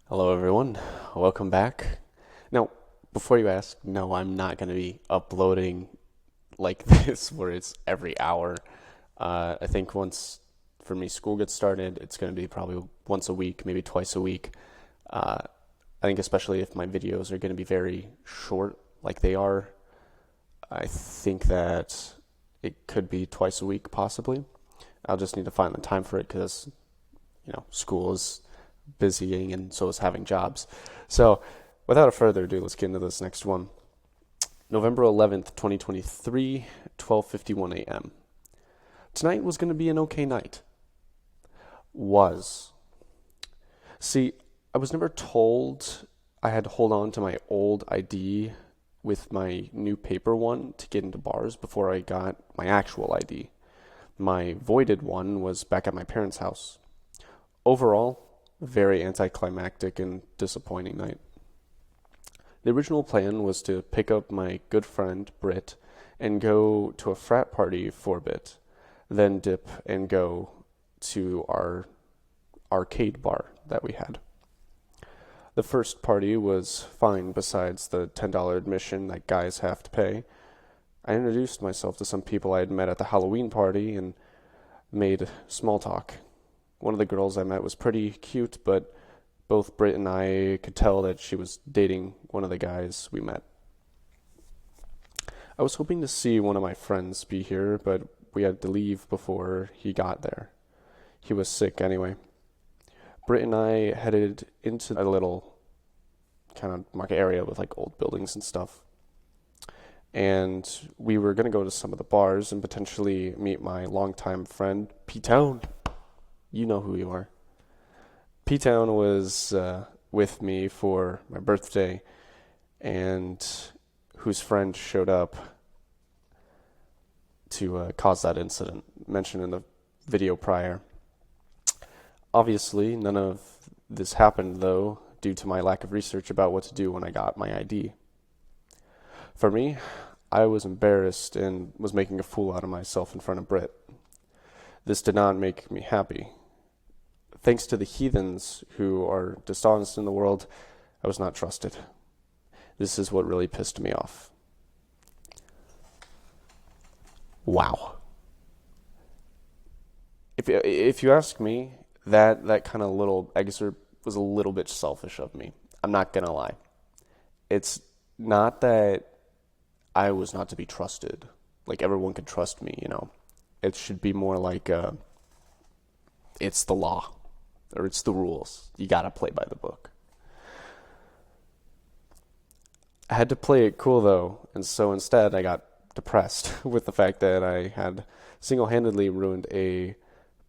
Hello, everyone. Welcome back. Now, before you ask, no, I'm not going to be uploading like this where it's every hour. I think once, for me, school gets started, it's going to be probably once a week, maybe twice a week. Uh, I think especially if my videos are going to be very short, like they are, I think that it could be twice a week, possibly. I'll just need to find the time for it because, school is busying and so is having jobs. So, without further ado, let's get into this next one. November 11th, 2023, 12:51 a.m. Tonight was going to be an okay night. Was. See, I was never told I had to hold on to my old ID with my new paper one to get into bars before I got my actual ID. My voided one was back at my parents' house. Overall, very anticlimactic and disappointing night. The original plan was to pick up my good friend Britt and go to a frat party for a bit, then dip and go to our arcade bar that we had. The first party was fine besides the $10 admission that guys have to pay. I introduced myself to some people I had met at the Halloween party and made small talk. One of the girls I met was pretty cute, but both Britt and I could tell that she was dating one of the guys we met. I was hoping to see one of my friends be here, but we had to leave before he got there. He was sick anyway. Britt and I headed into a little kind of market area with like old buildings and stuff. And we were going to go to some of the bars and potentially meet my longtime friend, P-Town. You know who you are. P-Town was with me for my birthday, and whose friend showed up to cause that incident mentioned in the video prior. Obviously, none of this happened, though, due to my lack of research about what to do when I got my ID. For me, I was embarrassed and was making a fool out of myself in front of Britt. This did not make me happy. Thanks to the heathens who are dishonest in the world, I was not trusted. This is what really pissed me off. Wow. If you ask me, that kind of little excerpt was a little bit selfish of me. I'm not gonna lie. It's not that I was not to be trusted. Like everyone could trust me. It should be more like it's the law or it's the rules. You gotta play by the book. I had to play it cool though, and so instead I got depressed with the fact that I had single-handedly ruined a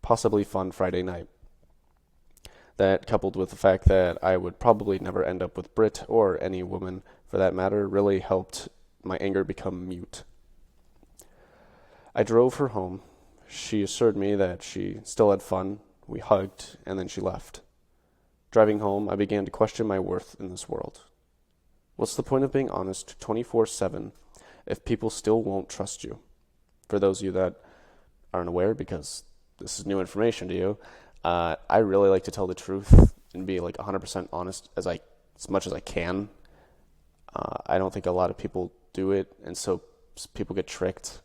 possibly fun Friday night. That, coupled with the fact that I would probably never end up with Britt or any woman for that matter, really helped my anger become mute. I drove her home. She assured me that she still had fun. We hugged, and then she left. Driving home, I began to question my worth in this world. What's the point of being honest 24/7 if people still won't trust you? For those of you that aren't aware, because this is new information to you, I really like to tell the truth and be like 100% honest as much as I can. I don't think a lot of people do it, and so people get tricked.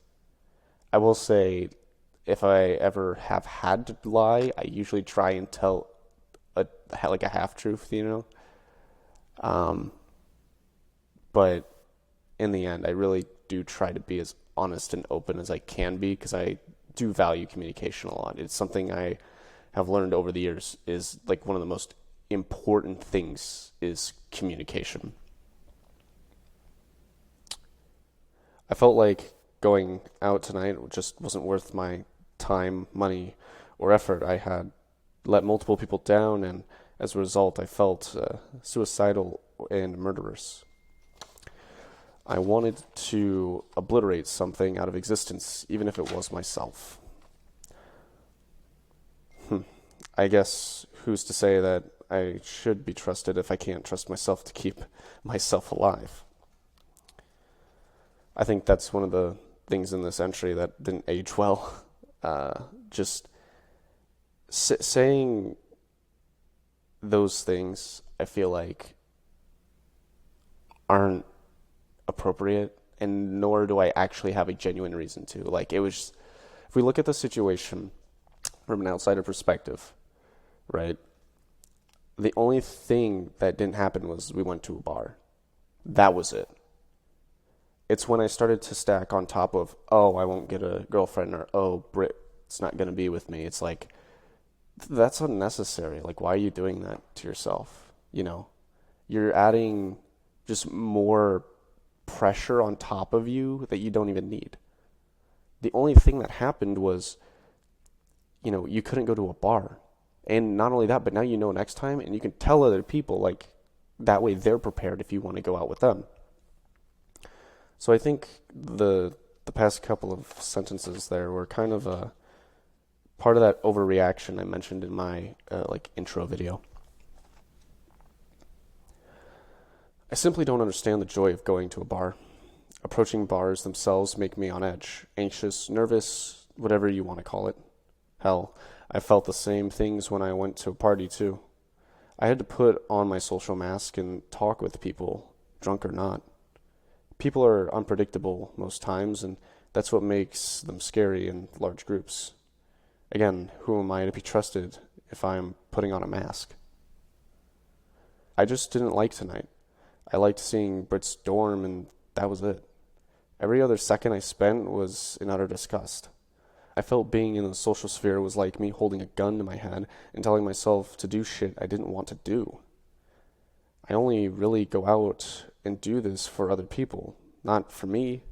I will say, if I ever have had to lie, I usually try and tell like a half truth. Um, but in the end, I really do try to be as honest and open as I can be because I do value communication a lot. It's something I have learned over the years is like one of the most important things is communication. I felt like going out tonight just wasn't worth my time, money, or effort. I had let multiple people down, and as a result, I felt suicidal and murderous. I wanted to obliterate something out of existence, even if it was myself. I guess who's to say that I should be trusted if I can't trust myself to keep myself alive? I think that's one of the things in this entry that didn't age well. Just saying those things I feel like aren't appropriate, and nor do I actually have a genuine reason to. Like, it was, if we look at the situation from an outsider perspective, right? The only thing that didn't happen was we went to a bar. That was it. It's when I started to stack on top of, oh, I won't get a girlfriend, or oh, Brit's not going to be with me. It's like, that's unnecessary. Like, why are you doing that to yourself? You know, you're adding just more pressure on top of you that you don't even need. The only thing that happened was, you couldn't go to a bar. And not only that, but now you know next time, and you can tell other people, like, that way they're prepared if you want to go out with them. So I think the past couple of sentences there were kind of a part of that overreaction I mentioned in my intro video. I simply don't understand the joy of going to a bar. Approaching bars themselves make me on edge, anxious, nervous, whatever you want to call it. Hell, I felt the same things when I went to a party too. I had to put on my social mask and talk with people, drunk or not. People are unpredictable most times, and that's what makes them scary in large groups. Again, who am I to be trusted if I'm putting on a mask? I just didn't like tonight. I liked seeing Brit's dorm, and that was it. Every other second I spent was in utter disgust. I felt being in the social sphere was like me holding a gun to my head and telling myself to do shit I didn't want to do. I only really go out and do this for other people, not for me.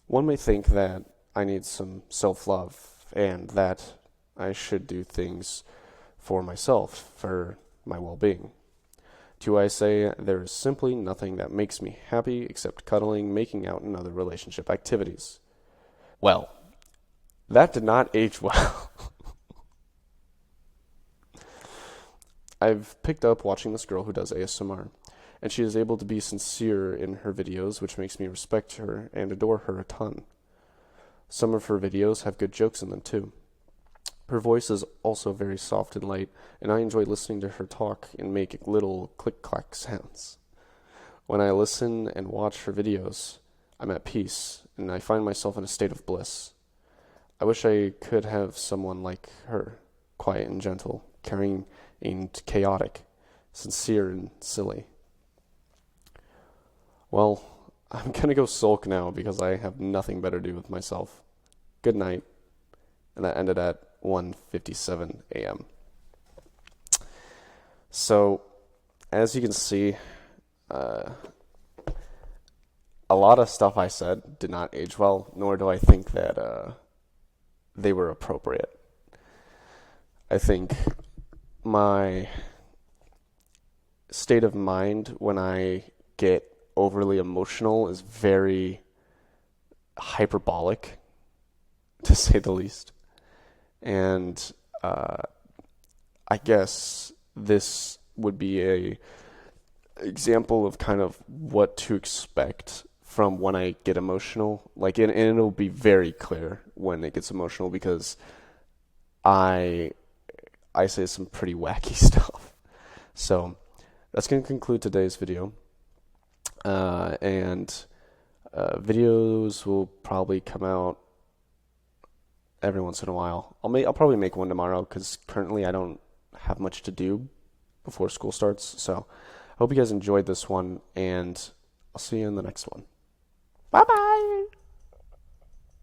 One may think that I need some self-love and that I should do things for myself, for my well-being. To I say, there is simply nothing that makes me happy except cuddling, making out, and other relationship activities. Well, that did not age well. I've picked up watching this girl who does ASMR, and she is able to be sincere in her videos, which makes me respect her and adore her a ton. Some of her videos have good jokes in them too. Her voice is also very soft and light, and I enjoy listening to her talk and make little click-clack sounds. When I listen and watch her videos, I'm at peace, and I find myself in a state of bliss. I wish I could have someone like her, quiet and gentle, caring and chaotic, sincere and silly. Well, I'm gonna go sulk now because I have nothing better to do with myself. Good night. And that ended at 1:57 a.m. So, as you can see, a lot of stuff I said did not age well, nor do I think that they were appropriate. I think my state of mind when I get overly emotional is very hyperbolic, to say the least. And I guess this would be a example of kind of what to expect from when I get emotional. Like, and it'll be very clear when it gets emotional because I say some pretty wacky stuff. So that's going to conclude today's video. And videos will probably come out every once in a while. I'll probably make one tomorrow because currently I don't have much to do before school starts. So I hope you guys enjoyed this one, and I'll see you in the next one. Bye bye.